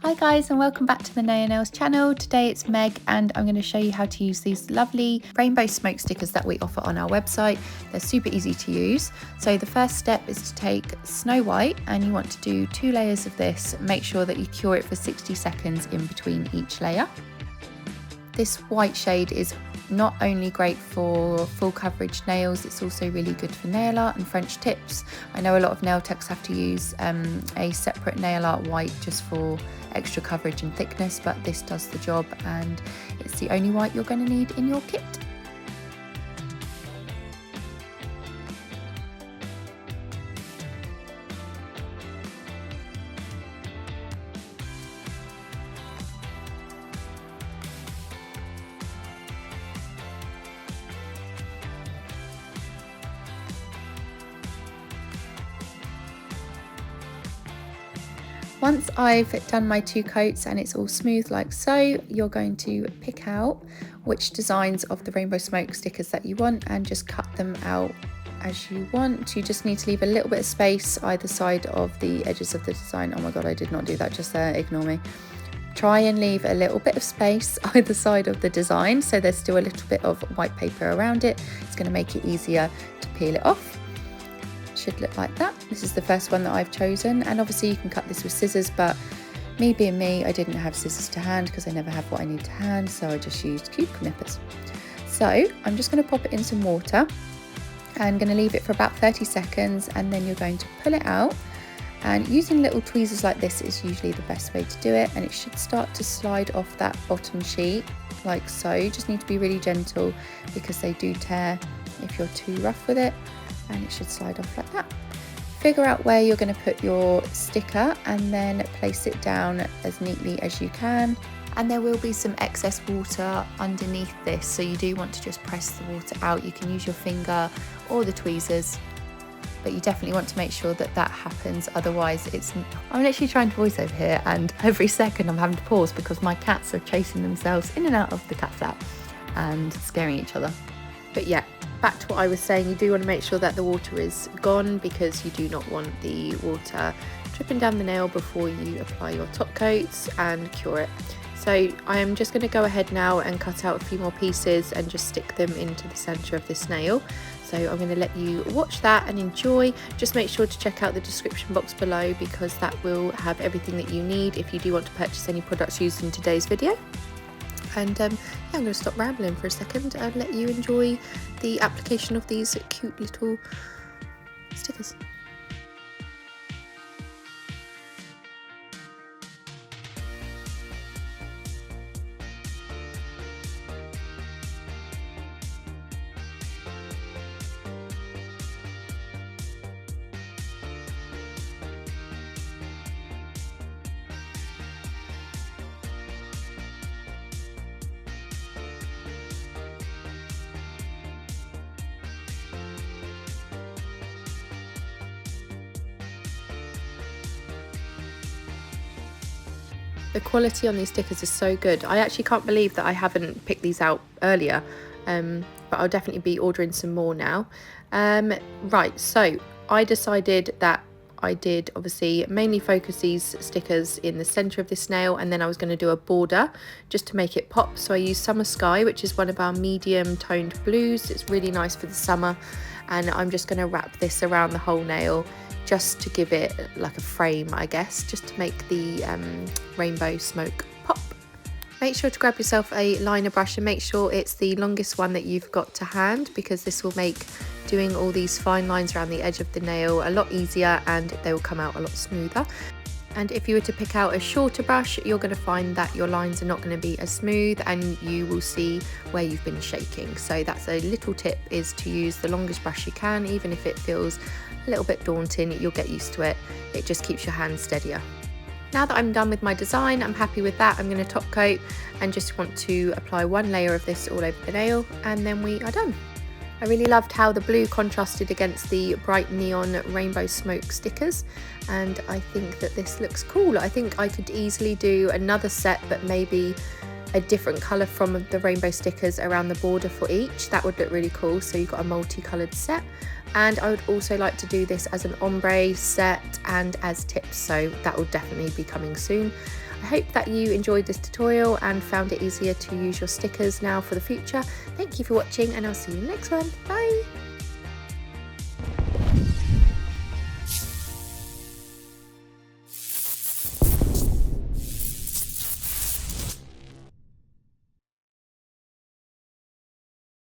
Hi guys, and welcome back to the Naio Nails channel. Today it's Meg and I'm going to show you how to use these lovely rainbow smoke stickers that we offer on our website. They're super easy to use. So the first step is to take Snow White and you want to do 2 layers of this. Make sure that you cure it for 60 seconds in between each layer. This white shade is not only great for full coverage nails, it's also really good for nail art and French tips. I know a lot of nail techs have to use a separate nail art white just for extra coverage and thickness, but this does the job and it's the only white you're going to need in your kit. Once I've done my 2 coats and it's all smooth like so, you're going to pick out which designs of the rainbow smoke stickers that you want and just cut them out as you want. You just need to leave a little bit of space either side of the edges of the design. Oh my god, I did not do that just there, ignore me. Try and leave a little bit of space either side of the design so there's still a little bit of white paper around it. It's going to make it easier to peel it off. Should look like that. This is the first one that I've chosen, and obviously you can cut this with scissors, but me being me, I didn't have scissors to hand because I never have what I need to hand, so I just used cuticle nippers. So I'm just going to pop it in some water and going to leave it for about 30 seconds, and then you're going to pull it out, and using little tweezers like this is usually the best way to do it, and it should start to slide off that bottom sheet like so. You just need to be really gentle because they do tear if you're too rough with it, and it should slide off like that. Figure out where you're going to put your sticker and then place it down as neatly as you can. And there will be some excess water underneath this, so you do want to just press the water out. You can use your finger or the tweezers, but you definitely want to make sure that that happens, otherwise I'm literally trying to voice over here and every second I'm having to pause because my cats are chasing themselves in and out of the cat flap and scaring each other. But yeah, back to what I was saying, you do want to make sure that the water is gone because you do not want the water dripping down the nail before you apply your top coats and cure it. So I am just going to go ahead now and cut out a few more pieces and just stick them into the centre of this nail. So I'm going to let you watch that and enjoy. Just make sure to check out the description box below because that will have everything that you need if you do want to purchase any products used in today's video. And yeah, I'm going to stop rambling for a second and let you enjoy the application of these cute little stickers. The quality on these stickers is so good. I actually can't believe that I haven't picked these out earlier, but I'll definitely be ordering some more now. Right, so I decided that I did obviously mainly focus these stickers in the centre of this nail, and then I was going to do a border just to make it pop. So I used Summer Sky, which is one of our medium toned blues. It's really nice for the summer, and I'm just going to wrap this around the whole nail just to give it like a frame, I guess, just to make the rainbow smoke pop. Make sure to grab yourself a liner brush and make sure it's the longest one that you've got to hand, because this will make doing all these fine lines around the edge of the nail a lot easier and they will come out a lot smoother. And if you were to pick out a shorter brush, you're going to find that your lines are not going to be as smooth and you will see where you've been shaking. So that's a little tip, is to use the longest brush you can. Even if it feels a little bit daunting, you'll get used to it. It just keeps your hand steadier. Now that I'm done with my design, I'm happy with that. I'm going to top coat and just want to apply 1 layer of this all over the nail, and then we are done. I really loved how the blue contrasted against the bright neon rainbow smoke stickers, and I think that this looks cool. I think I could easily do another set, but maybe a different colour from the rainbow stickers around the border for each. That would look really cool, so you've got a multicoloured set. And I would also like to do this as an ombre set and as tips, so that will definitely be coming soon. I hope that you enjoyed this tutorial and found it easier to use your stickers now for the future. Thank you for watching, and I'll see you in the next one. Bye!